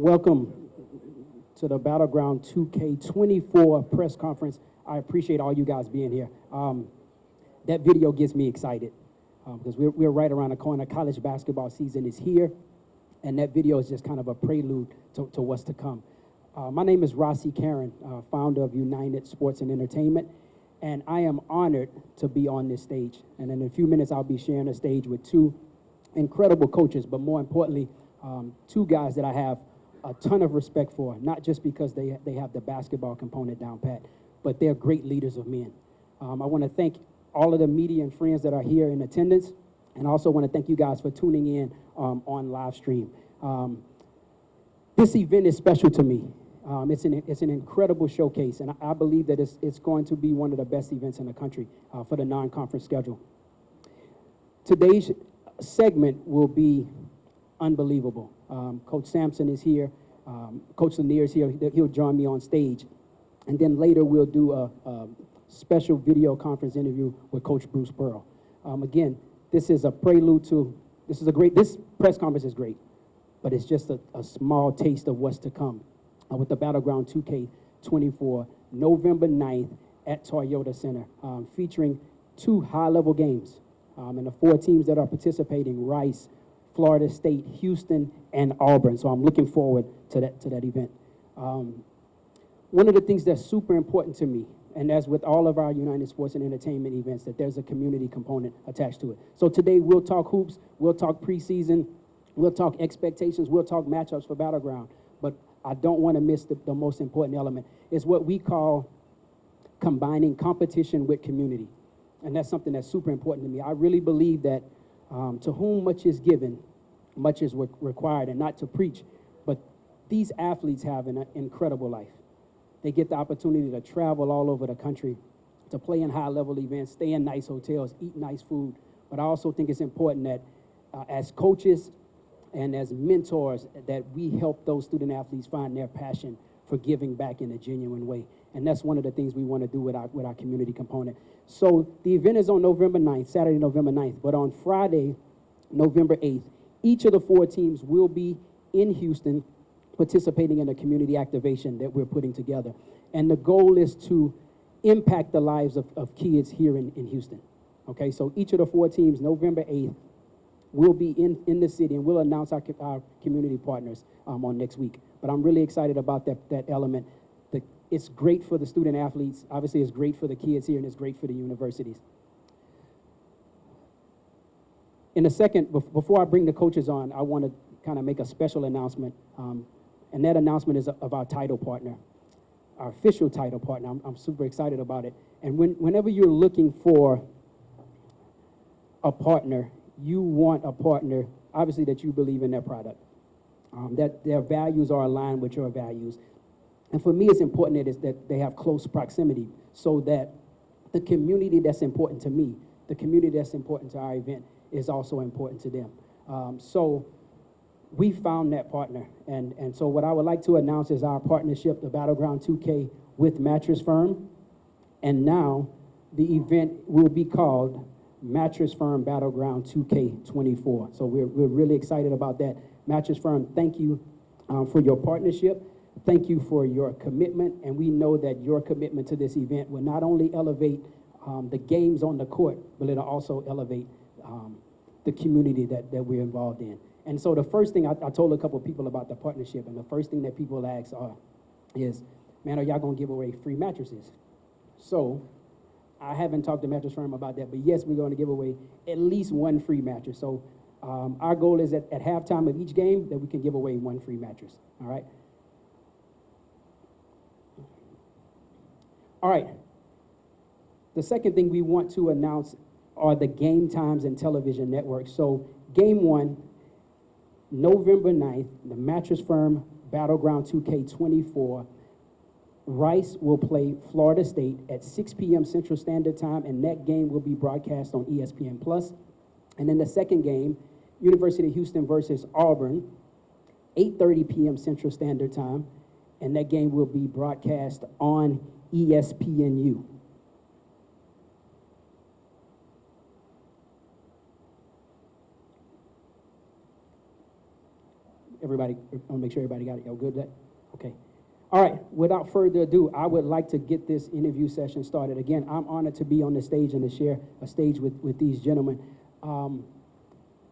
Welcome to the Battleground 2K24 press conference. I appreciate all you guys being here. That video gets me excited because we're right around the corner. College basketball season is here, and that video is just kind of a prelude to what's to come. My name is Rossi Karen, founder of United Sports and Entertainment, and I am honored to be on this stage. And in a few minutes, I'll be sharing a stage with two incredible coaches, but more importantly, two guys that I have a ton of respect for, not just because they have the basketball component down pat, but they're great leaders of men. I want to thank all of the media and friends that are here in attendance, and I also want to thank you guys for tuning in on live stream. This event is special to me. It's an incredible showcase, and I believe that it's going to be one of the best events in the country for the non-conference schedule. Today's segment will be unbelievable. Coach Sampson is here. Coach Lanier is here. He'll join me on stage. And then later we'll do a special video conference interview with Coach Bruce Pearl. Again, this is a prelude to, this press conference is great, but it's just a small taste of what's to come with the Battleground 2K24, November 9th at Toyota Centr, featuring two high-level games. And the four teams that are participating, Rice, Florida State, Houston, and Auburn. So I'm looking forward to that event. One of the things that's super important to me, and as with all of our United Sports and Entertainment events, that there's a community component attached to it. So today we'll talk hoops, we'll talk preseason, we'll talk expectations, we'll talk matchups for Battleground. But I don't want to miss the most important element. It's what we call combining competition with community. And that's something that's super important to me. I really believe that to whom much is given, much is required, and not to preach, but these athletes have an incredible life. They get the opportunity to travel all over the country, to play in high-level events, stay in nice hotels, eat nice food. But I also think it's important that as coaches and as mentors, that we help those student athletes find their passion for giving back in a genuine way. And that's one of the things we want to do with our community component. So the event is on November 9th, Saturday, November 9th. But on Friday, November 8th, each of the four teams will be in Houston participating in a community activation that we're putting together. And the goal is to impact the lives of kids here in Houston. Okay, so each of the four teams, November 8th, will be in the city, and we'll announce our community partners on next week. But I'm really excited about that element. It's great for the student athletes. Obviously, it's great for the kids here, and it's great for the universities. In a second, before I bring the coaches on, I want to kind of make a special announcement, and that announcement is of our title partner, our official title partner. I'm super excited about it. And whenever you're looking for a partner, you want a partner, obviously, that you believe in their product, that their values are aligned with your values. And for me, it's important that they have close proximity so that the community that's important to me, the community that's important to our event, is also important to them. So we found that partner. And so what I would like to announce is our partnership, the Battleground 2K with Mattress Firm. And now the event will be called Mattress Firm Battleground 2K24. So we're really excited about that. Mattress Firm, thank you for your partnership. Thank you for your commitment, and we know that your commitment to this event will not only elevate the games on the court, but it'll also elevate the community that we're involved in. And so the first thing, I told a couple of people about the partnership, and the first thing that people ask is, man, are y'all gonna give away free mattresses? So I haven't talked to Mattress Firm about that, but yes, we're gonna give away at least one free mattress. So our goal is at halftime of each game that we can give away one free mattress, all right? All right, the second thing we want to announce are the game times and television networks. So game one, November 9th, the Mattress Firm Battleground 2K24, Rice will play Florida State at 6 p.m. Central Standard Time, and that game will be broadcast on ESPN+. And then the second game, University of Houston versus Auburn, 8:30 p.m. Central Standard Time, and that game will be broadcast on ESPNU. Everybody, I want to make sure everybody got it. Y'all good with that? Okay. All right, without further ado, I would like to get this interview session started. Again, I'm honored to be on the stage and to share a stage with these gentlemen.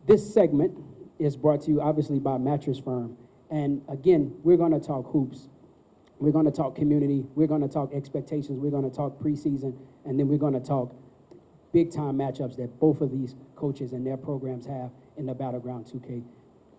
This segment is brought to you obviously by Mattress Firm. And again, we're going to talk hoops. We're going to talk community. We're going to talk expectations. We're going to talk preseason. And then we're going to talk big-time matchups that both of these coaches and their programs have in the Battleground 2K.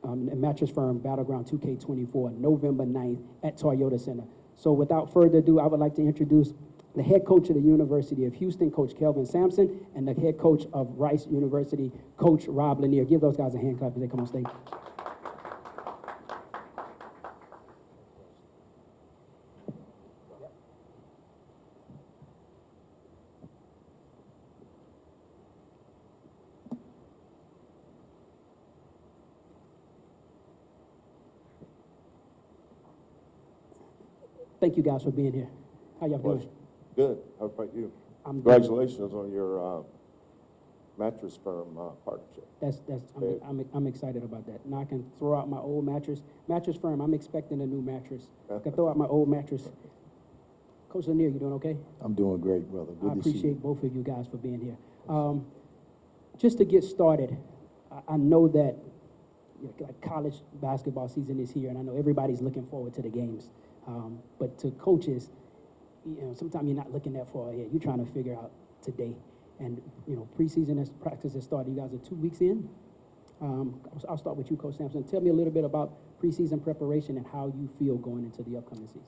Mattress Firm Battleground 2K24, November 9th at Toyota Centr. So without further ado, I would like to introduce the head coach of the University of Houston, Coach Kelvin Sampson, and the head coach of Rice University, Coach Rob Lanier. Give those guys a hand clap as they come on stage. Thank you guys for being here. How y'all doing? Good. How about you? Congratulations on your Mattress Firm partnership. I'm excited about that. Now I can throw out my old mattress. Mattress Firm, I'm expecting a new mattress. I can throw out my old mattress. Coach Lanier, you doing okay? I'm doing great, brother. Good I to see you. appreciate both of you guys for being here. Just to get started, I know that like college basketball season is here, and I know everybody's looking forward to the games. But to coaches, sometimes you're not looking that far ahead. You're trying to figure out today. And, preseason practice has started. You guys are 2 weeks in. I'll start with you, Coach Sampson. Tell me a little bit about preseason preparation and how you feel going into the upcoming season.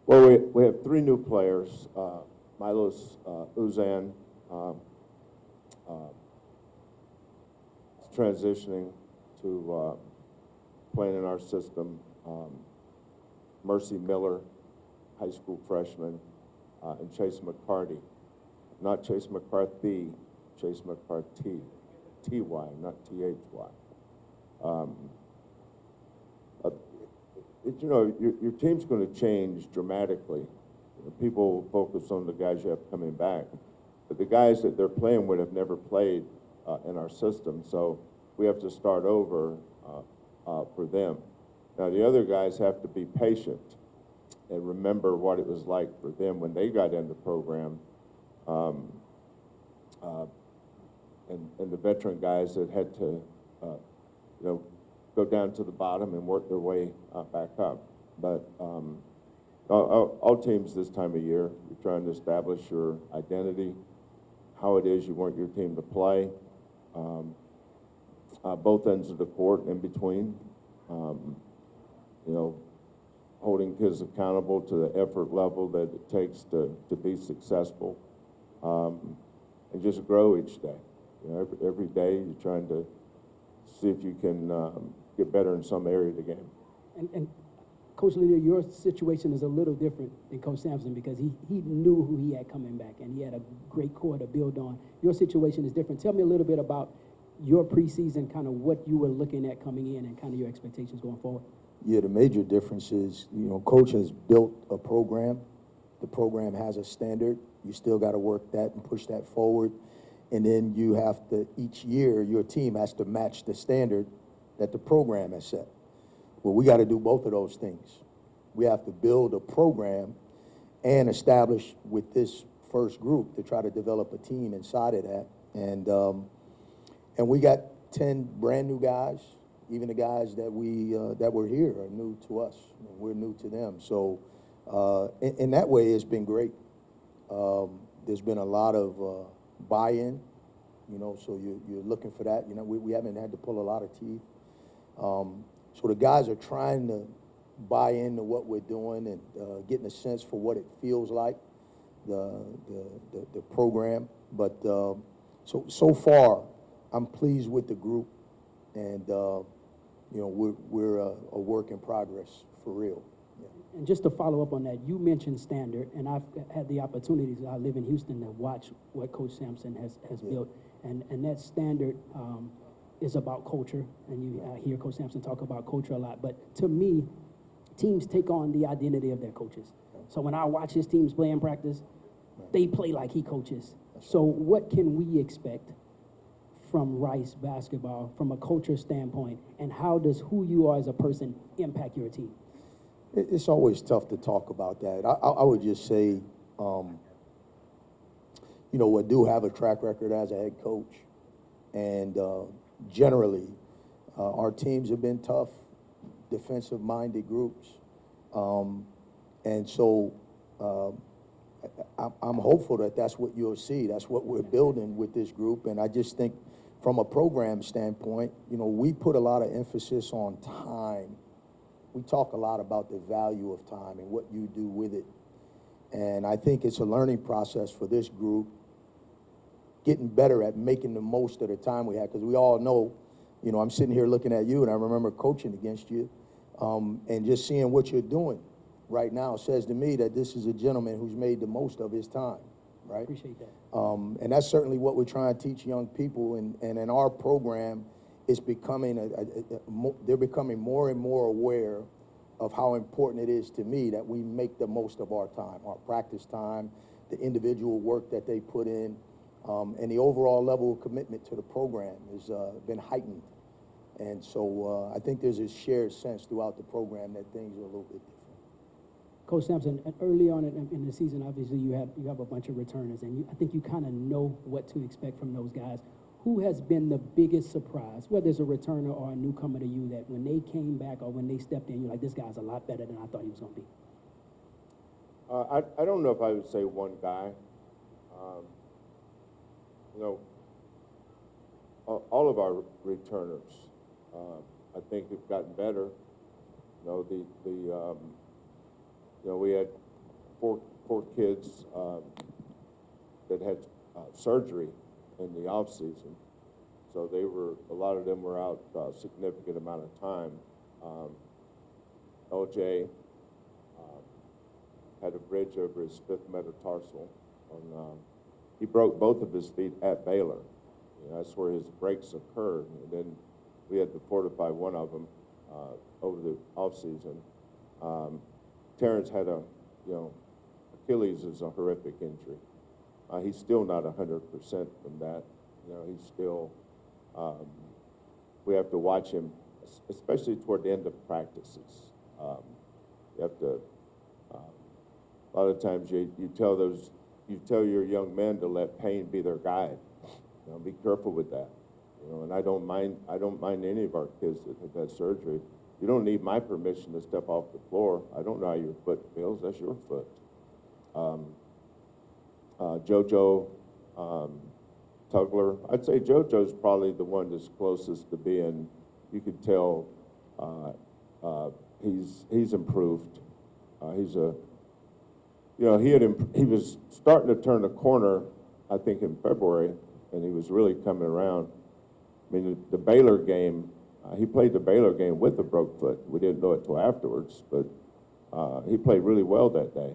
Well, we have 3 new players. Milos Uzan is transitioning to playing in our system. Mercy Miller, high school freshman, and Chase McCarty. Not Chase McCarthy, Chase McCarty, T-Y, not T-H-Y. Your team's going to change dramatically. People focus on the guys you have coming back, but the guys that they're playing with have never played in our system, so we have to start over for them. Now, the other guys have to be patient and remember what it was like for them when they got in the program, and the veteran guys that had to, go down to the bottom and work their way back up. But all teams this time of year, you're trying to establish your identity, how it is you want your team to play, both ends of the court in between. Holding kids accountable to the effort level that it takes to be successful, and just grow each day. Every day you're trying to see if you can get better in some area of the game. And Coach Lanier, your situation is a little different than Coach Sampson because he knew who he had coming back, and he had a great core to build on. Your situation is different. Tell me a little bit about your preseason, kind of what you were looking at coming in and kind of your expectations going forward. Yeah, the major difference is, Coach has built a program. The program has a standard. You still got to work that and push that forward. And then you have to, each year, your team has to match the standard that the program has set. Well, we got to do both of those things. We have to build a program and establish with this first group to try to develop a team inside of that. And we got 10 brand new guys. Even the guys that were here are new to us, and we're new to them. So in that way, it's been great. There's been a lot of buy-in, so you're looking for that. We haven't had to pull a lot of teeth. So the guys are trying to buy into what we're doing and getting a sense for what it feels like, the program. But so far, I'm pleased with the group, and we're a work in progress for real. Yeah. And just to follow up on that, you mentioned standard, and I've had the opportunity, I live in Houston, to watch what Coach Sampson has built, and that standard is about culture, and you hear Coach Sampson talk about culture a lot, but to me, teams take on the identity of their coaches. So when I watch his teams play in practice, they play like he coaches. So what can we expect from Rice basketball from a culture standpoint, and how does who you are as a person impact your team? It's always tough to talk about that. I would just say, you know, I do have a track record as a head coach, and generally, our teams have been tough, defensive-minded groups, and so I'm hopeful that that's what you'll see. That's what we're building with this group, and I just think, from a program standpoint, you know, we put a lot of emphasis on time. We talk a lot about the value of time and what you do with it, and I think it's a learning process for this group, getting better at making the most of the time we have, because we all know, you know, I'm sitting here looking at you, and I remember coaching against you, and just seeing what you're doing right now says to me that this is a gentleman who's made the most of his time, right? Appreciate that. And that's certainly what we're trying to teach young people, and in our program, it's becoming they're becoming more and more aware of how important it is to me that we make the most of our time, our practice time, the individual work that they put in, and the overall level of commitment to the program has been heightened. And so I think there's a shared sense throughout the program that things are a little bit different. Coach Sampson, early on in the season, obviously you have a bunch of returners, and I think you kind of know what to expect from those guys. Who has been the biggest surprise, whether it's a returner or a newcomer to you, that when they came back or when they stepped in, you're like, this guy's a lot better than I thought he was going to be? I don't know if I would say one guy. You know, all of our returners, I think, have gotten better. You know, you know, we had four kids that had surgery in the off season, so a lot of them were out a significant amount of time. LJ had a bridge over his fifth metatarsal. He broke both of his feet at Baylor. You know, that's where his breaks occurred, and then we had to fortify one of them over the off season. Terrence had Achilles is a horrific injury. He's still not 100% from that. You know, he's still, we have to watch him, especially toward the end of practices. You have to, a lot of times you tell your young men to let pain be their guide. You know, be careful with that. You know, and I don't mind any of our kids that have had surgery. You don't need my permission to step off the floor. I don't know how your foot feels. That's your foot. JoJo Tugler. I'd say JoJo's probably the one that's closest to being, you could tell he's improved. He was starting to turn the corner, I think, in February, and he was really coming around. I mean, the Baylor game, he played the Baylor game with a broke foot. We didn't know it till afterwards, but he played really well that day.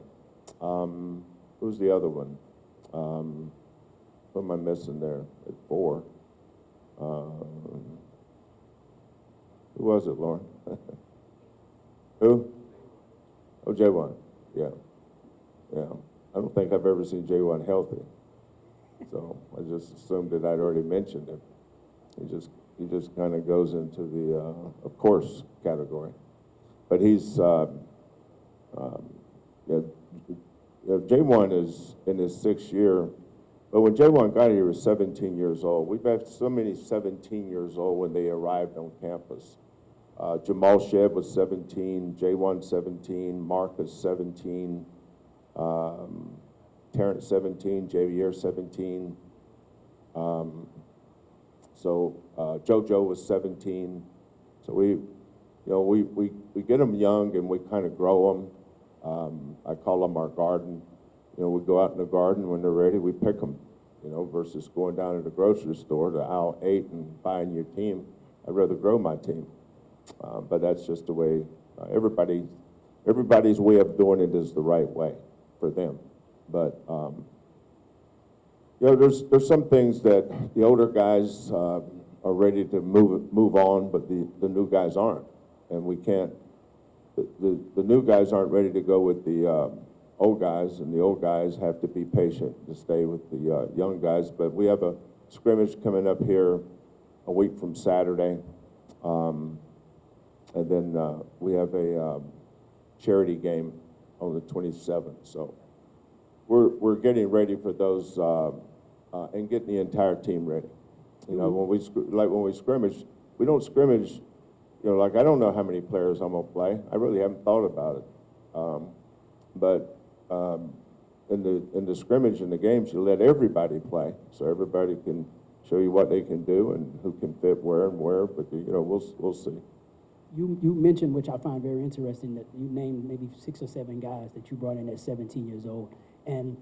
Who was the other one? What am I missing there at 4? Who was it, Lauren? Who? Oh, J1. Yeah. Yeah. I don't think I've ever seen J1 healthy. So I just assumed that I'd already mentioned him. He just kind of goes into the, of course, category. But he's, J1 is in his 6th year. But when J1 got here, he was 17 years old. We've had so many 17 years old when they arrived on campus. Jamal Shedd was 17, J1 17, Marcus 17, Terrence 17, Javier 17. JoJo was 17. So we get them young and we kind of grow them. I call them our garden. You know, we go out in the garden when they're ready, we pick them, you know, versus going down to the grocery store to aisle 8 and buying your team. I'd rather grow my team. But that's just the way, everybody's way of doing it is the right way for them. But, you know, there's some things that the older guys are ready to move on, but the new guys aren't. And we can't, the new guys aren't ready to go with the old guys, and the old guys have to be patient to stay with the young guys. But we have a scrimmage coming up here a week from Saturday. And then we have a charity game on the 27th. So we're getting ready for those and getting the entire team ready. You know, when we scrimmage, we don't scrimmage. You know, like I don't know how many players I'm gonna play. I really haven't thought about it. But in the scrimmage in the games, you let everybody play, so everybody can show you what they can do and who can fit where and where. But you know, we'll see. You mentioned, which I find very interesting, that you named maybe 6 or 7 guys that you brought in at 17 years old. And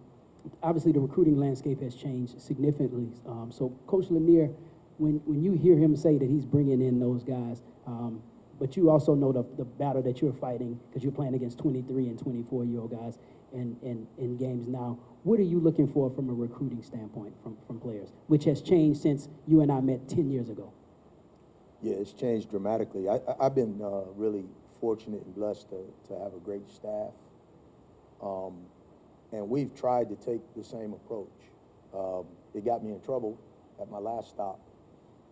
obviously the recruiting landscape has changed significantly. So Coach Lanier, when you hear him say that he's bringing in those guys, but you also know the battle that you're fighting because you're playing against 23 and 24-year-old guys in games now. What are you looking for from a recruiting standpoint from players, which has changed since you and I met 10 years ago? Yeah, it's changed dramatically. I've been really fortunate and blessed to have a great staff. And we've tried to take the same approach. It got me in trouble at my last stop.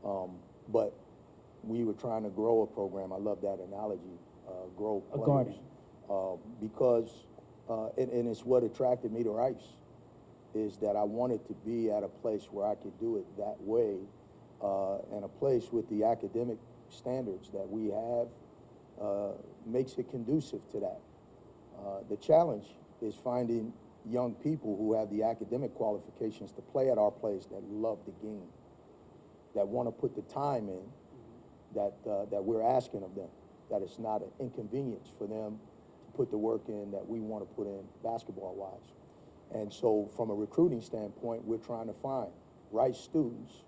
But we were trying to grow a program. I love that analogy, grow players. Because, and it's what attracted me to Rice, is that I wanted to be at a place where I could do it that way, and a place with the academic standards that we have makes it conducive to that. The challenge is finding young people who have the academic qualifications to play at our place that love the game, that want to put the time in that we're asking of them, that it's not an inconvenience for them to put the work in that we want to put in basketball-wise. And so from a recruiting standpoint, we're trying to find Rice students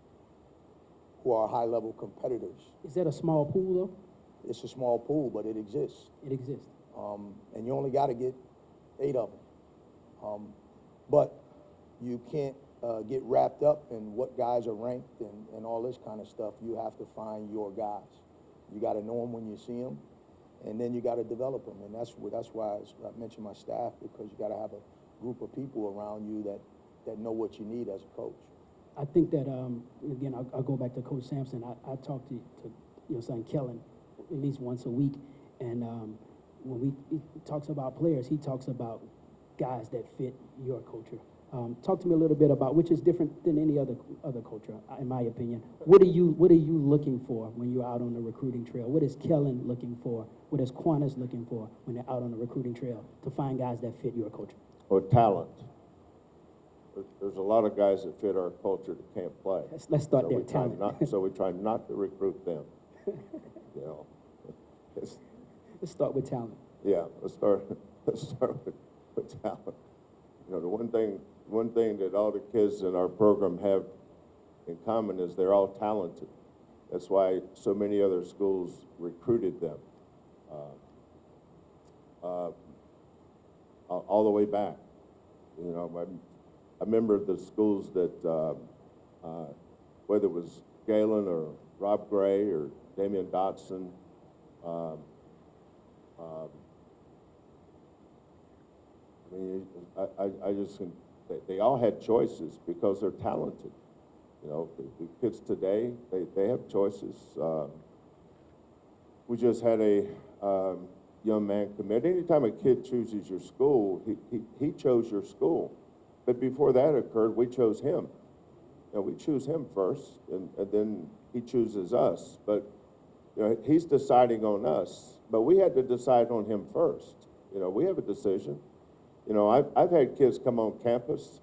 who are high-level competitors. Is that a small pool, though? It's a small pool, but it exists. It exists. And you only got to get 8 of them. But you can't get wrapped up in what guys are ranked and all this kind of stuff. You have to find your guys. You got to know them when you see them, and then you got to develop them. And that's why I mentioned my staff, because you got to have a group of people around you that know what you need as a coach. I think that, again, I'll go back to Coach Sampson. I talk to your son Kelvin at least once a week, and when he talks about players, he talks about guys that fit your culture. Talk to me a little bit about, which is different than any other culture, in my opinion. What are you looking for when you're out on the recruiting trail? What is Kelvin looking for? What is Quannas looking for when they're out on the recruiting trail to find guys that fit your culture? Or talent. There's a lot of guys that fit our culture that can't play. Let's start there. Talent. So we try not to recruit them. You know, Let's start with talent. Yeah, let's start with talent. You know, the one thing that all the kids in our program have in common is they're all talented. That's why so many other schools recruited them all the way back. You know, I remember the schools that, whether it was Galen or Rob Gray or Damian Dotson, I mean, I just think they all had choices because they're talented. You know, the kids today, they have choices. We just had a young man commit. Anytime a kid chooses your school, he chose your school. But before that occurred, we chose him. You know, we choose him first, and then he chooses us. But you know, he's deciding on us, but we had to decide on him first. You know, we have a decision. You know, I've had kids come on campus,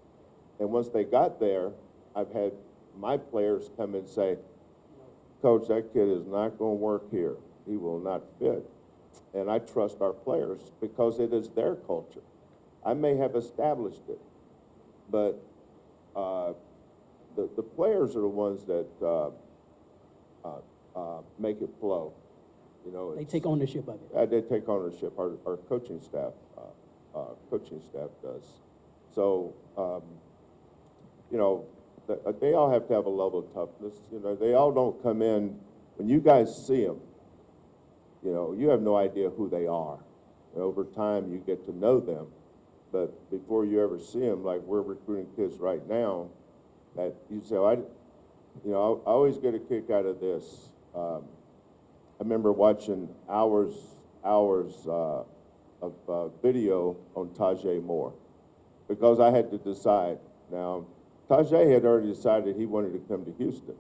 and once they got there, I've had my players come and say, Coach, that kid is not going to work here. He will not fit. And I trust our players because it is their culture. I may have established it, but the players are the ones that make it flow. You know, They take ownership of it. they take ownership. Our coaching staff does. So, you know, they all have to have a level of toughness. You know, they all don't come in. When you guys see them, you know, you have no idea who they are. And over time, you get to know them. But before you ever see them, like we're recruiting kids right now, that you say, oh, You know, I always get a kick out of this. I remember watching hours of video on Tajay Moore because I had to decide. Now, Tajay had already decided he wanted to come to Houston.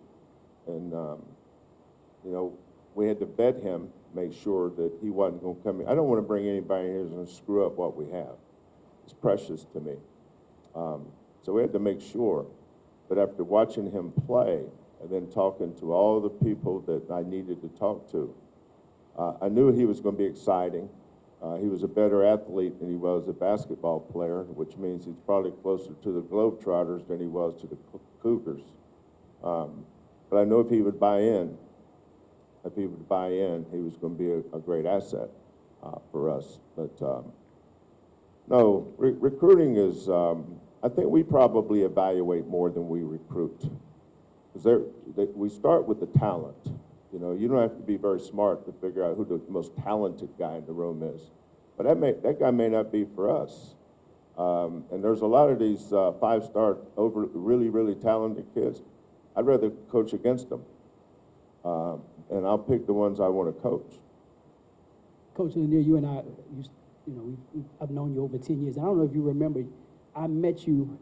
And, you know, we had to vet him, make sure that he wasn't going to come in. I don't want to bring anybody in here who's going to screw up what we have. It's precious to me. So we had to make sure. But after watching him play and then talking to all the people that I needed to talk to, I knew he was going to be exciting. He was a better athlete than he was a basketball player, which means he's probably closer to the Globetrotters than he was to the Cougars. But I know if he would buy in, he was going to be a great asset for us. But no, recruiting is, I think we probably evaluate more than we recruit. Because we start with the talent. You know, you don't have to be very smart to figure out who the most talented guy in the room is. But that guy may not be for us. And there's a lot of these five-star, really, really talented kids. I'd rather coach against them. And I'll pick the ones I want to coach. Coach Lanier, you and I, I've known you over 10 years. I don't know if you remember, I met you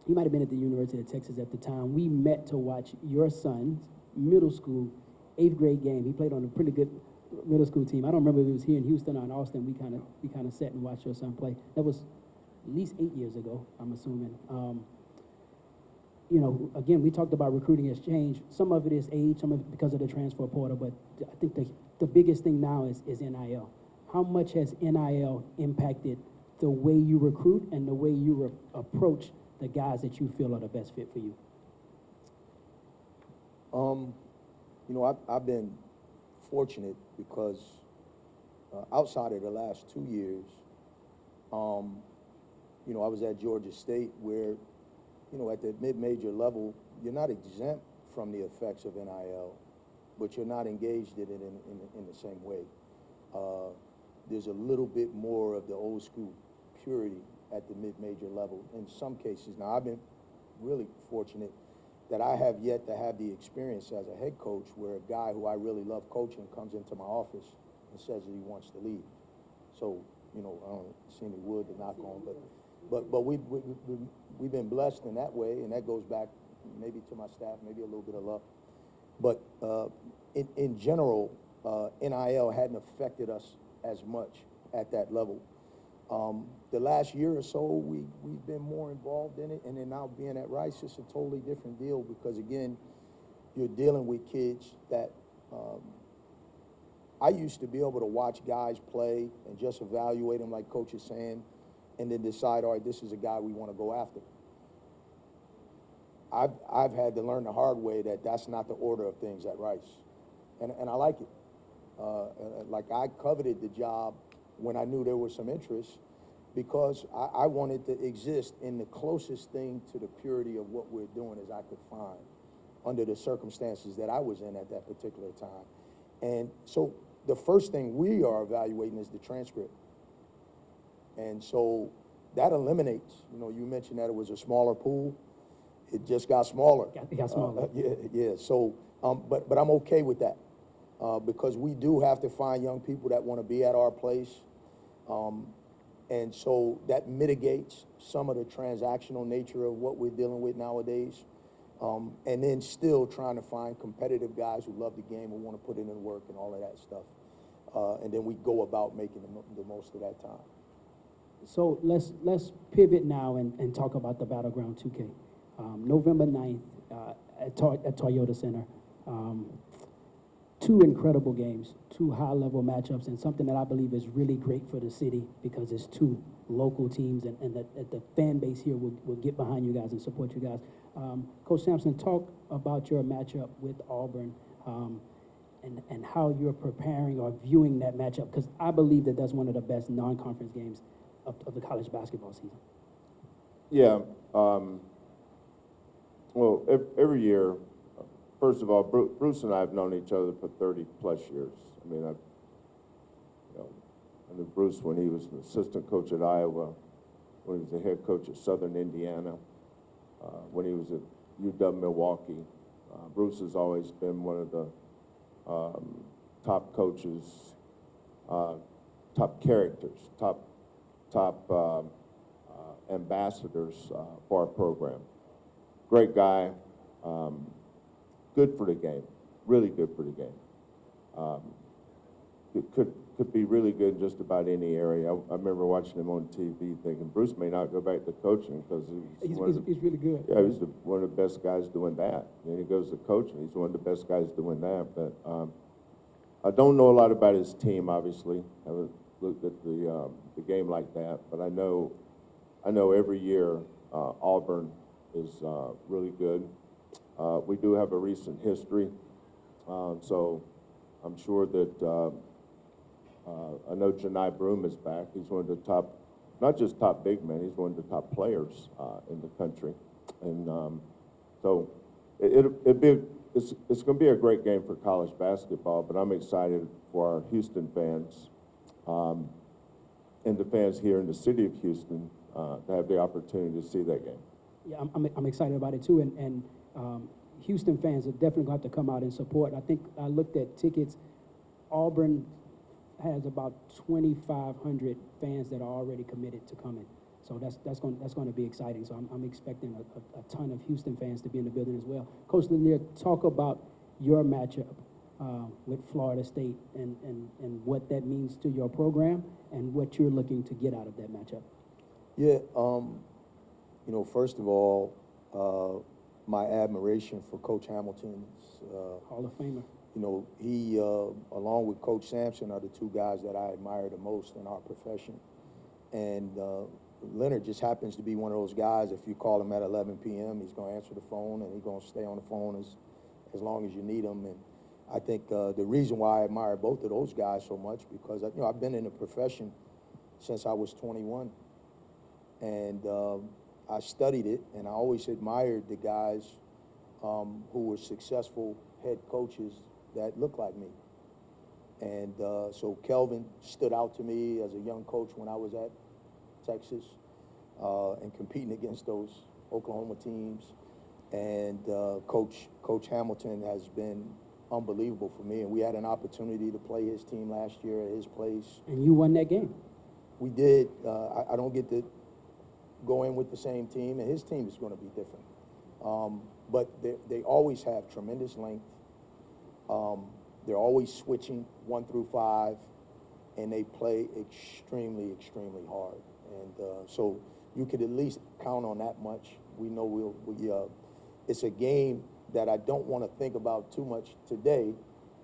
might have been at the University of Texas at the time. We met to watch your son's middle school 8th grade game. He played on a pretty good middle school team. I don't remember if it was here in Houston or in Austin. We kind of sat and watched your son play. That was at least 8 years ago, I'm assuming. You know, again, we talked about recruiting has changed. Some of it is age, some of it because of the transfer portal, but I think the biggest thing now is NIL. How much has NIL impacted the way you recruit and the way you approach the guys that you feel are the best fit for you? You know, I've been fortunate because outside of the last 2 years, you know, I was at Georgia State where, you know, at the mid-major level, you're not exempt from the effects of NIL, but you're not engaged in it in the same way. There's a little bit more of the old school purity at the mid-major level in some cases. Now, I've been really fortunate that I have yet to have the experience as a head coach where a guy who I really love coaching comes into my office and says that he wants to leave. So, you know, I don't see any wood to knock on, but we've been blessed in that way, and that goes back maybe to my staff, maybe a little bit of luck. But in general, NIL hadn't affected us as much at that level. The last year or so, we've been more involved in it, and then now being at Rice, it's a totally different deal because, again, you're dealing with kids that I used to be able to watch guys play and just evaluate them like Coach is saying, and then decide, all right, this is a guy we want to go after. I've had to learn the hard way that that's not the order of things at Rice, and I like it. Like I coveted the job when I knew there was some interest because I wanted to exist in the closest thing to the purity of what we're doing as I could find under the circumstances that I was in at that particular time. And so the first thing we are evaluating is the transcript. And so that eliminates, you know, you mentioned that it was a smaller pool. It just got smaller. It got smaller. Yeah. So, but I'm okay with that. Because we do have to find young people that want to be at our place. And so that mitigates some of the transactional nature of what we're dealing with nowadays. And then still trying to find competitive guys who love the game and want to put in the work and all of that stuff. And then we go about making the most of that time. So let's pivot now and talk about the Battleground 2K. November 9th at Toyota Centr. Two incredible games, two high-level matchups, and something that I believe is really great for the city because it's two local teams, and the fan base here will get behind you guys and support you guys. Coach Sampson, talk about your matchup with Auburn and how you're preparing or viewing that matchup, because I believe that that's one of the best non-conference games of the college basketball season. Yeah. Well, every year, first of all, Bruce and I have known each other for 30-plus years. I mean, I knew Bruce when he was an assistant coach at Iowa, when he was the head coach at Southern Indiana, when he was at UW Milwaukee. Bruce has always been one of the top coaches, top characters, top ambassadors for our program. Great guy, good for the game, really good for the game. It could be really good in just about any area. I remember watching him on TV thinking, Bruce may not go back to coaching because He's really good. yeah, he's one of the best guys doing that. Then he goes to coaching. He's one of the best guys doing that. But I don't know a lot about his team, obviously. I haven't looked at the game like that. But I know every year Auburn is really good. We do have a recent history, so I'm sure that I know Janai Broom is back. He's one of the top, not just top big men, he's one of the top players in the country. And so it's going to be a great game for college basketball, but I'm excited for our Houston fans and the fans here in the city of Houston to have the opportunity to see that game. Yeah, I'm excited about it too, and Houston fans are definitely going to have to come out and support. I think I looked at tickets. Auburn has about 2,500 fans that are already committed to coming, so that's going to be exciting. So I'm expecting a ton of Houston fans to be in the building as well. Coach Lanier, talk about your matchup with Florida State and what that means to your program and what you're looking to get out of that matchup. Yeah, you know, first of all, my admiration for Coach Hamilton's Hall of Famer. you know, he, along with Coach Sampson, are the two guys that I admire the most in our profession. And Leonard just happens to be one of those guys, if you call him at 11 p.m., he's going to answer the phone, and he's going to stay on the phone as long as you need him. And I think the reason why I admire both of those guys so much, because, you know, I've been in the profession since I was 21. And I studied it, and I always admired the guys who were successful head coaches that looked like me. And so Kelvin stood out to me as a young coach when I was at Texas and competing against those Oklahoma teams. And Coach Hamilton has been unbelievable for me. And we had an opportunity to play his team last year at his place. And you won that game. We did. I don't get to go in with the same team, and his team is going to be different. But they always have tremendous length. They're always switching 1 through 5, and they play extremely, extremely hard. And so you could at least count on that much. We know it's a game that I don't want to think about too much today.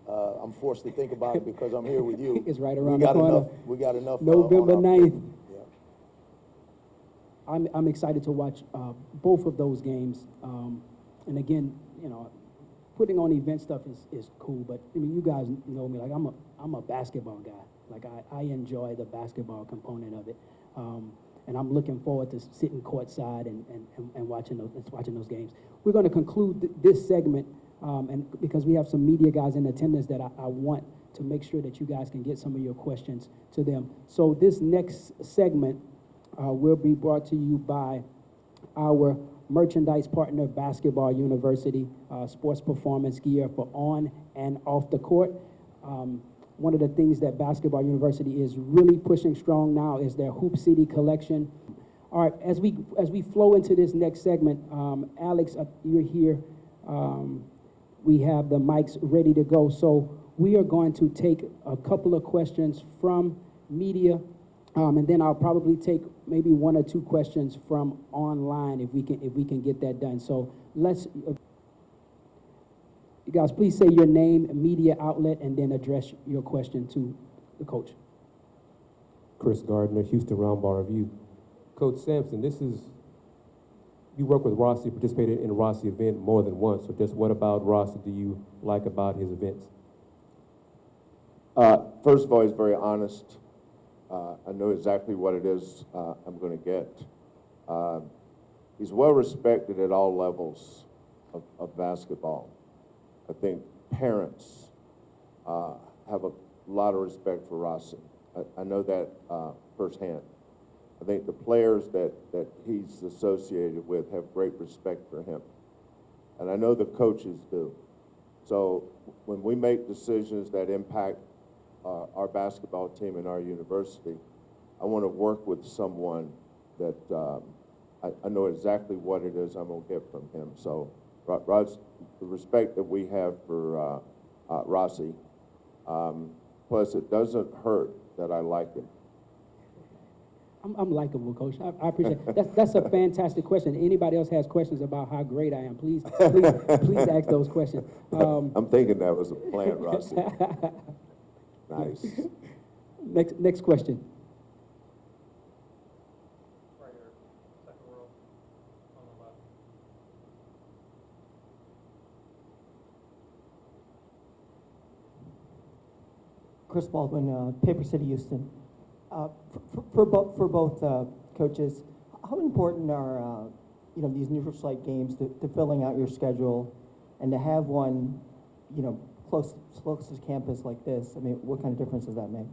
I'm forced to think about it because I'm here with you. It's right around the corner. We got enough. November 9th. Yeah. I'm excited to watch both of those games. And again, you know, putting on event stuff is cool, but I mean, you guys know me, like I'm a basketball guy. Like I enjoy the basketball component of it. And I'm looking forward to sitting courtside and watching those games. We're going to conclude this segment, and because we have some media guys in attendance that I want to make sure that you guys can get some of your questions to them. So this next segment will be brought to you by our merchandise partner, Basketball University, sports performance gear for on and off the court. One of the things that Basketball University is really pushing strong now is their Hoop City collection. All right, as we flow into this next segment, Alex, you're here. We have the mics ready to go. So we are going to take a couple of questions from media, and then I'll probably take maybe 1 or 2 questions from online if we can get that done. So let's. You guys, please say your name, media outlet, and then address your question to the coach. Chris Gardner, Houston Roundball Review. Coach Sampson, you work with Rossi, participated in a Rossi event more than once, so just what about Rossi do you like about his events? First of all, he's very honest. I know exactly what it is I'm going to get. He's well respected at all levels of basketball. I think parents have a lot of respect for Rossi. I know that firsthand. I think the players that he's associated with have great respect for him. and I know the coaches do. So when we make decisions that impact our basketball team and our university, I want to work with someone that I know exactly what it is I'm going to get from him. So, Rod's, the respect that we have for Rossi, plus it doesn't hurt that I like him. I'm likable, Coach. I appreciate it. That's a fantastic question. Anybody else has questions about how great I am, please ask those questions. I'm thinking that was a plan, Rossi. Nice. Next question. Right here, second row, on the left. Chris Baldwin, Paper City, Houston. For both coaches, how important are these neutral site games to filling out your schedule, and to have one close to campus like this? I mean, what kind of difference does that make?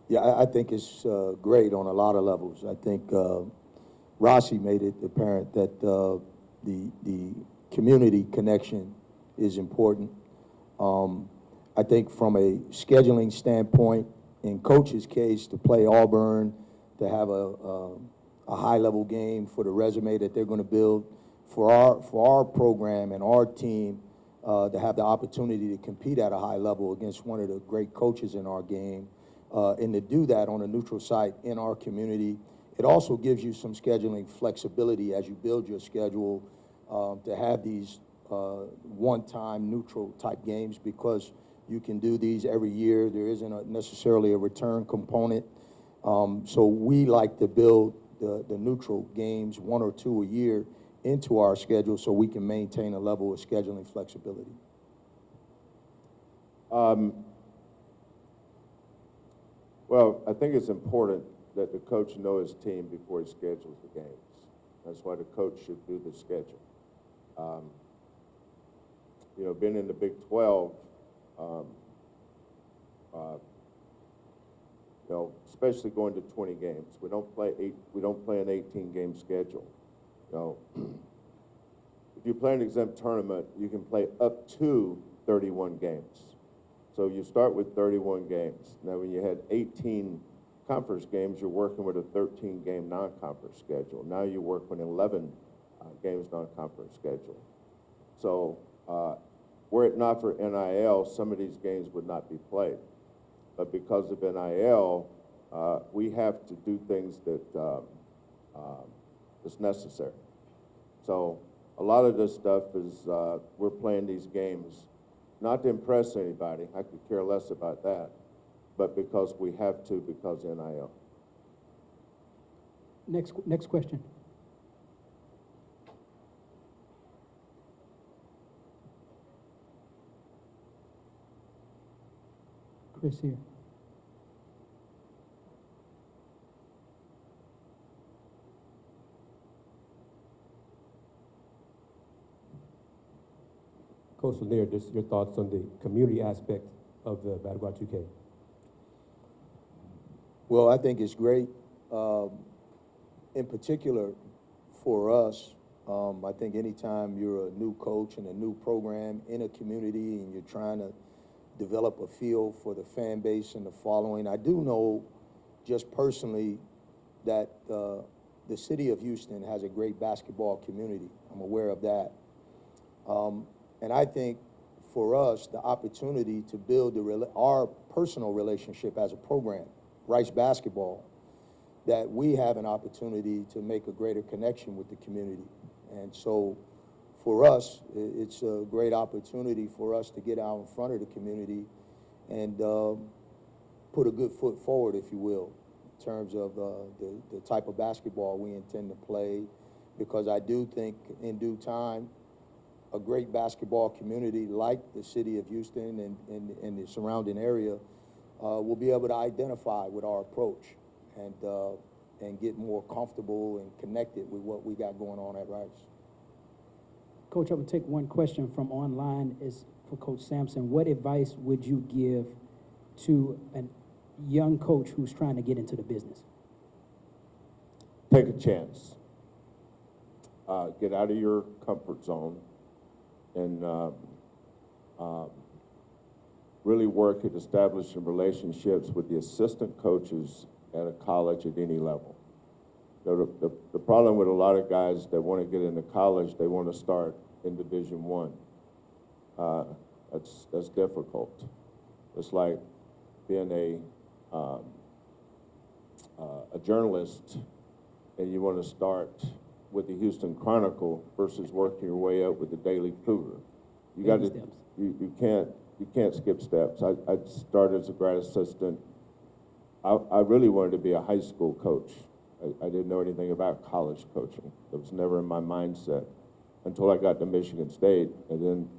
Yeah, I think it's great on a lot of levels. I think Rossi made it apparent that the community connection is important. I think from a scheduling standpoint, in Coach's case, to play Auburn, to have a high-level game for the resume that they're going to build, for our program and our team to have the opportunity to compete at a high level against one of the great coaches in our game, and to do that on a neutral site in our community. It also gives you some scheduling flexibility as you build your schedule to have these one-time neutral type games, because you can do these every year. There isn't necessarily a return component. So we like to build the neutral games, 1 or 2 a year, into our schedule so we can maintain a level of scheduling flexibility. Well, I think it's important that the coach know his team before he schedules the games. That's why the coach should do the schedule. Being in the Big 12, especially going to 20 games, we don't play an 18-game schedule. If you play an exempt tournament, you can play up to 31 games. So you start with 31 games. Now, when you had 18 conference games, you're working with a 13-game non-conference schedule. Now you work with 11 games non-conference schedule. So were it not for NIL, some of these games would not be played. But because of NIL, we have to do things that is necessary. So a lot of this stuff is we're playing these games not to impress anybody. I could care less about that, but because we have to, because NIL. Next question. Chris here. Coach Lanier, just your thoughts on the community aspect of the Battleground 2K. Well, I think it's great. In particular, for us, I think anytime you're a new coach and a new program in a community and you're trying to develop a feel for the fan base and the following, I do know just personally that the city of Houston has a great basketball community. I'm aware of that. And I think for us, the opportunity to build our personal relationship as a program, Rice Basketball, that we have an opportunity to make a greater connection with the community. And so for us, it's a great opportunity for us to get out in front of the community and put a good foot forward, if you will, in terms of the type of basketball we intend to play, because I do think in due time, a great basketball community like the city of Houston and the surrounding area will be able to identify with our approach and get more comfortable and connected with what we got going on at Rice. Coach, I would take one question from online. Is for Coach Sampson. What advice would you give to a young coach who's trying to get into the business? Take a chance. get out of your comfort zone and really work at establishing relationships with the assistant coaches at a college at any level. You know, the problem with a lot of guys that want to get into college, they want to start in Division I. That's difficult. It's like being a journalist and you want to start with the Houston Chronicle versus working your way up with the Daily Cougar. You got Baby to, steps. you can't skip steps. I started as a grad assistant. I really wanted to be a high school coach. I didn't know anything about college coaching. It was never in my mindset until I got to Michigan State, and then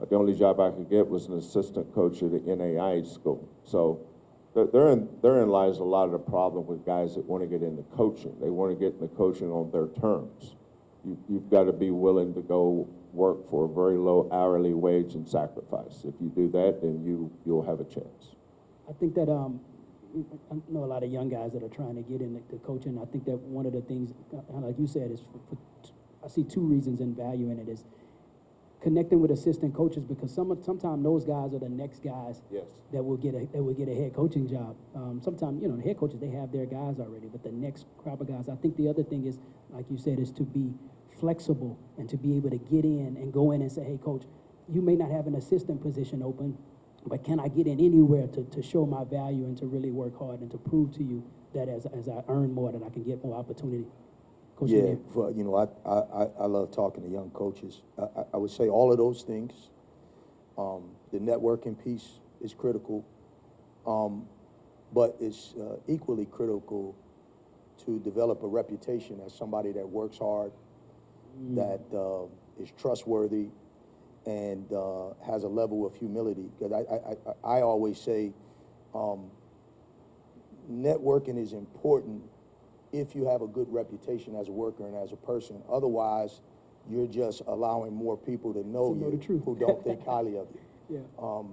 the only job I could get was an assistant coach at the NAI school. So therein lies a lot of the problem with guys that want to get into coaching. They want to get into coaching on their terms. You've got to be willing to go work for a very low hourly wage and sacrifice. If you do that, then you'll have a chance. I think that I know a lot of young guys that are trying to get into coaching. I think that one of the things, like you said, is I see two reasons in value in it is connecting with assistant coaches, because sometimes those guys are the next guys Yes. that will get a head coaching job. Sometimes, you know, the head coaches, they have their guys already, but the next crop of guys. I think the other thing is, like you said, is to be flexible and to be able to get in and go in and say, hey, coach, you may not have an assistant position open, but can I get in anywhere to show my value and to really work hard and to prove to you that as I earn more, that I can get more opportunity? Coach Yeah, Lanier. you know, I love talking to young coaches. I would say all of those things. The networking piece is critical, but it's equally critical to develop a reputation as somebody that works hard, that is trustworthy, and has a level of humility. Because I always say networking is important if you have a good reputation as a worker and as a person. Otherwise, you're just allowing more people to know To know you the truth. who don't think highly of you. Yeah.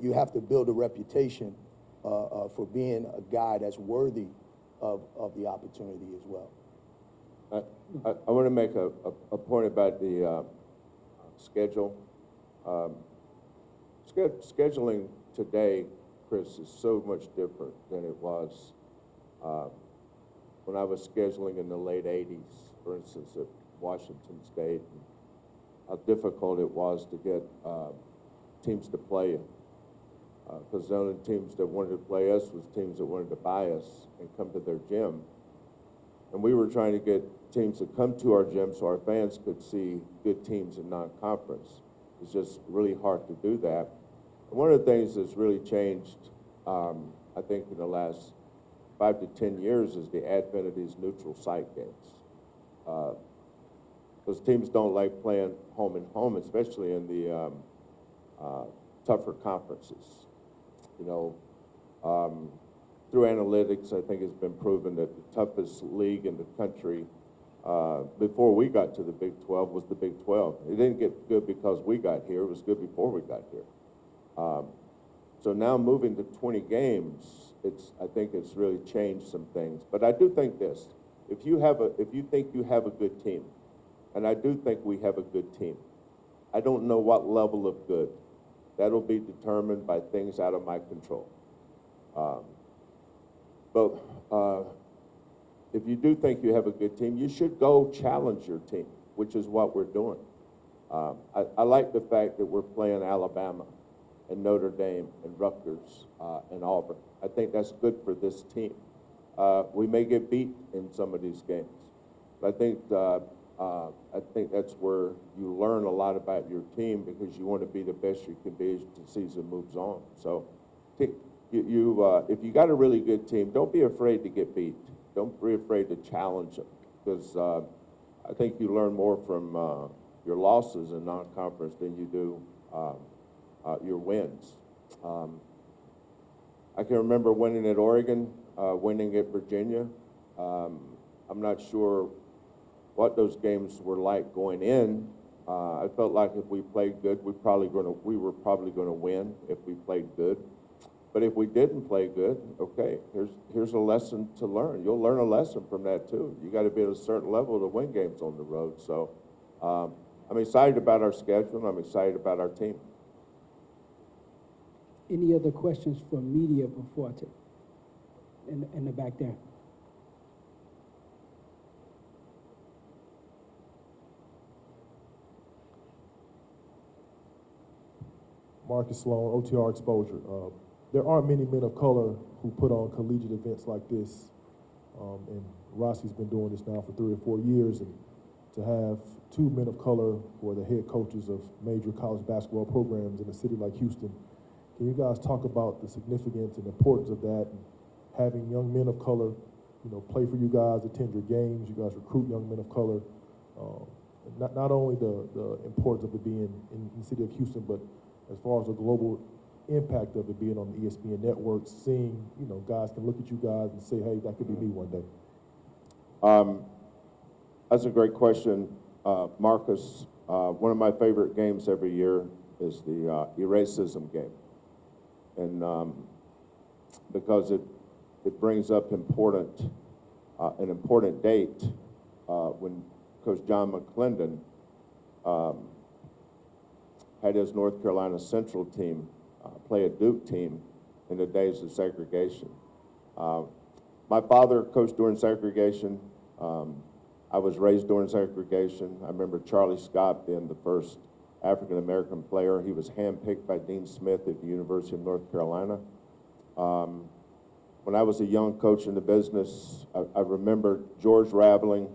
You have to build a reputation for being a guy that's worthy of the opportunity as well. I want to make a point about the schedule. Scheduling today, Chris, is so much different than it was when I was scheduling in the late 80s, for instance, at Washington State, and how difficult it was to get teams to play in. Because the only teams that wanted to play us was teams that wanted to buy us and come to their gym. And we were trying to get teams to come to our gym so our fans could see good teams in non-conference. It's just really hard to do that. And one of the things that's really changed, I think, in the last 5 to 10 years is the advent of these neutral site games. Because teams don't like playing home and home, especially in the tougher conferences. You know, through analytics, I think it's been proven that the toughest league in the country before we got to the Big 12 was the Big 12. It didn't get good because we got here. It was good before we got here. So now moving to 20 games, I think it's really changed some things. But I do think this: if you think you have a good team, and I do think we have a good team, I don't know what level of good. That'll be determined by things out of my control. But if you do think you have a good team, you should go challenge your team, which is what we're doing. I like the fact that we're playing Alabama and Notre Dame and Rutgers and Auburn. I think that's good for this team. We may get beat in some of these games, but I think that's where you learn a lot about your team, because you want to be the best you can be as the season moves on. So if you got a really good team, don't be afraid to get beat. Don't be afraid to challenge them, because I think you learn more from your losses in non-conference than you do your wins. I can remember winning at Oregon, winning at Virginia. I'm not sure what those games were like going in. I felt like if we played good, we were probably going to win if we played good. But if we didn't play good, okay, here's a lesson to learn. You'll learn a lesson from that too. You got to be at a certain level to win games on the road. So I'm excited about our schedule, and I'm excited about our team. Any other questions for media before I take, in the back there? Marcus Sloan, OTR Exposure. There aren't many men of color who put on collegiate events like this, and Rossi's been doing this now for 3 or 4 years, and to have 2 men of color who are the head coaches of major college basketball programs in a city like Houston, can you guys talk about the significance and importance of that, and having young men of color, play for you guys, attend your games, you guys recruit young men of color, not only the importance of it being in the city of Houston, but as far as the global impact of it being on the ESPN network, seeing, guys can look at you guys and say, hey, that could be me one day. That's a great question, Marcus. One of my favorite games every year is the racism game. And because it brings up an important date when Coach John McClendon had his North Carolina Central team play a Duke team in the days of segregation. My father coached during segregation. I was raised during segregation. I remember Charlie Scott being the first African-American player. He was handpicked by Dean Smith at the University of North Carolina. When I was a young coach in the business, I remember George Raveling,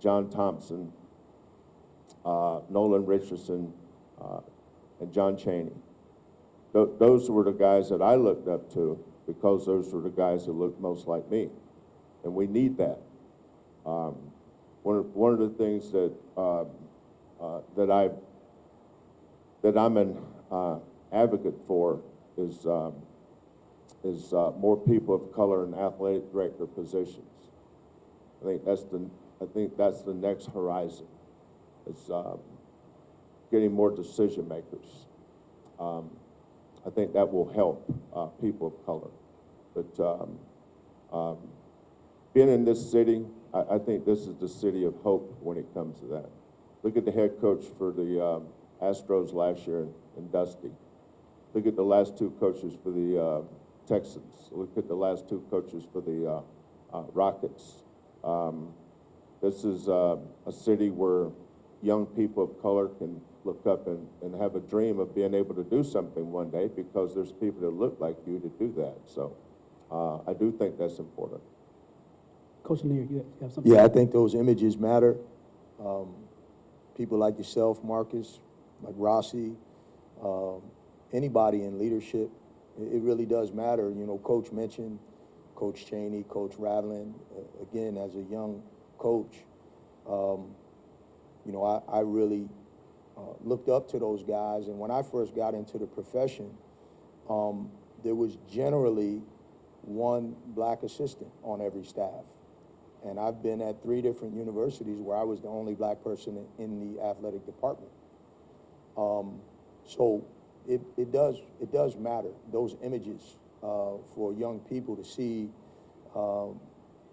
John Thompson, Nolan Richardson, and John Chaney. Those were the guys that I looked up to because those were the guys that looked most like me. And we need that. One of the things that I'm an advocate for is more people of color in athletic director positions. I think that's the next horizon. It's getting more decision makers. I think that will help people of color. But being in this city, I think this is the city of hope when it comes to that. Look at the head coach for the Astros last year in Dusty. Look at the last 2 coaches for the Texans. Look at the last 2 coaches for the Rockets. This is a city where young people of color can look up and have a dream of being able to do something one day because there's people that look like you to do that. So I do think that's important. Coach Lanier, you have something? Yeah, I think those images matter. People like yourself, Marcus, like Rossi, anybody in leadership, it really does matter. Coach mentioned Coach Chaney, Coach Raveling. Again, as a young coach, I really looked up to those guys. And when I first got into the profession, there was generally one black assistant on every staff. And I've been at 3 different universities where I was the only black person in the athletic department. So it does matter, those images, for young people to see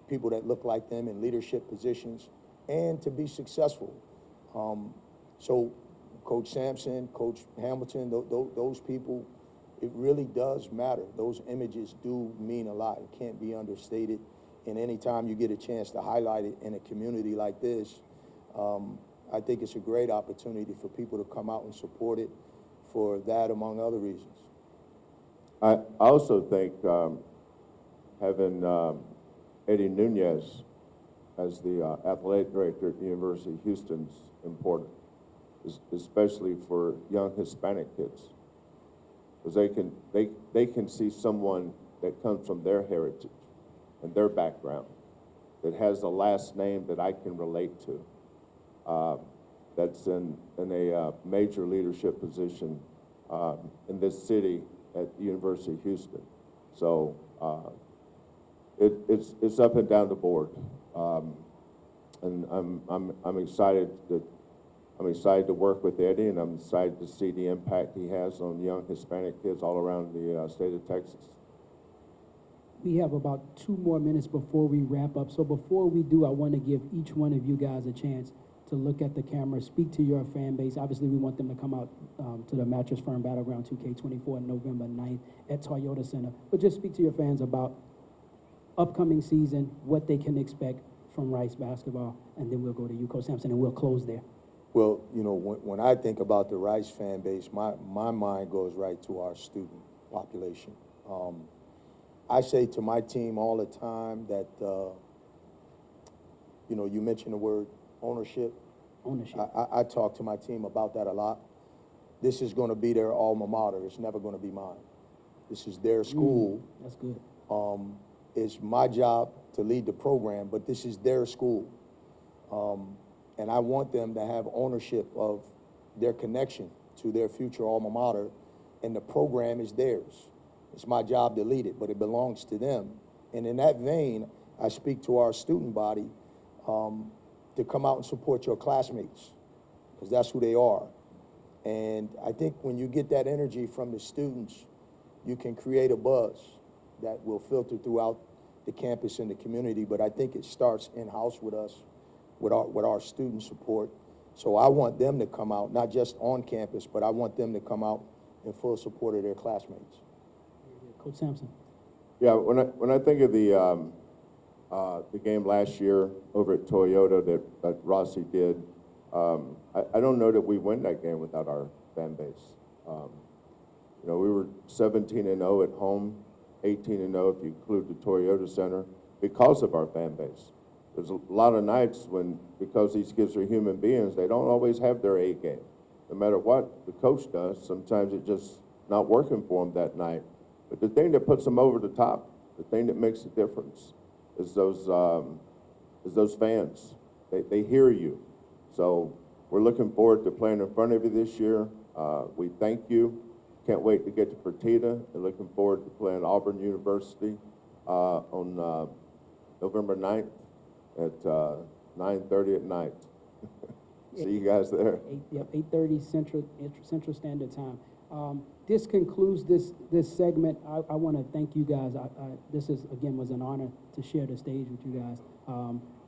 people that look like them in leadership positions and to be successful. So Coach Sampson, Coach Hamilton, those people, it really does matter. Those images do mean a lot. It can't be understated. And anytime you get a chance to highlight it in a community like this, I think it's a great opportunity for people to come out and support it for that, among other reasons. I also think having Eddie Nunez as the athletic director at the University of Houston is important, especially for young Hispanic kids, because they can see someone that comes from their heritage and their background that has a last name that I can relate to, that's in a major leadership position in this city at the University of Houston. So it's up and down the board, and I'm excited I'm excited to work with Eddie, and I'm excited to see the impact he has on young Hispanic kids all around the state of Texas. We have about 2 more minutes before we wrap up. So before we do, I want to give each one of you guys a chance to look at the camera, speak to your fan base. Obviously, we want them to come out to the Mattress Firm Battleground 2K24 on November 9th at Toyota Centr. But just speak to your fans about upcoming season, what they can expect from Rice basketball, and then we'll go to you, Coach Sampson, and we'll close there. Well, you know, when I think about the Rice fan base, my mind goes right to our student population. I say to my team all the time that, you know, you mentioned the word ownership. Ownership. I talk to my team about that a lot. This is going to be their alma mater. It's never going to be mine. This is their school. That's good. It's my job to lead the program, but this is their school. And I want them to have ownership of their connection to their future alma mater, and the program is theirs. It's my job to lead it, but it belongs to them. And in that vein, I speak to our student body to come out and support your classmates, because that's who they are. And I think when you get that energy from the students, you can create a buzz that will filter throughout the campus and the community. But I think it starts in-house with us, with our student support. So I want them to come out, not just on campus, but I want them to come out in full support of their classmates. Coach Sampson. Yeah, when I think of the game last year over at Toyota that Rossi did, I don't know that we win that game without our fan base. You know, we were 17-0 at home, 18-0 if you include the Toyota Centr, because of our fan base. There's a lot of nights when, because these kids are human beings, they don't always have their A game. No matter what the coach does, sometimes it's just not working for them that night. But the thing that puts them over the top, the thing that makes a difference, is those fans. They hear you. So we're looking forward to playing in front of you this year. We thank you. Can't wait to get to Fertitta, and looking forward to playing Auburn University on November 9th at 9:30 at night. See you guys there. 8:30 Central Standard Time. This concludes this segment. I want to thank you guys. This was an honor to share the stage with you guys.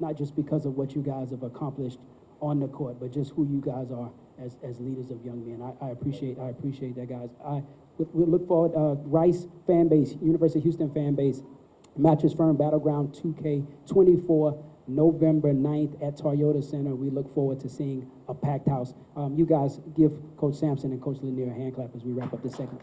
Not just because of what you guys have accomplished on the court, but just who you guys are as leaders of young men. I appreciate that, guys. We look forward, Rice fan base, University of Houston fan base, Mattress Firm Battleground 2K24, November 9th at Toyota Centr. We look forward to seeing a packed house. You guys give Coach Sampson and Coach Lanier a hand clap as we wrap up this segment.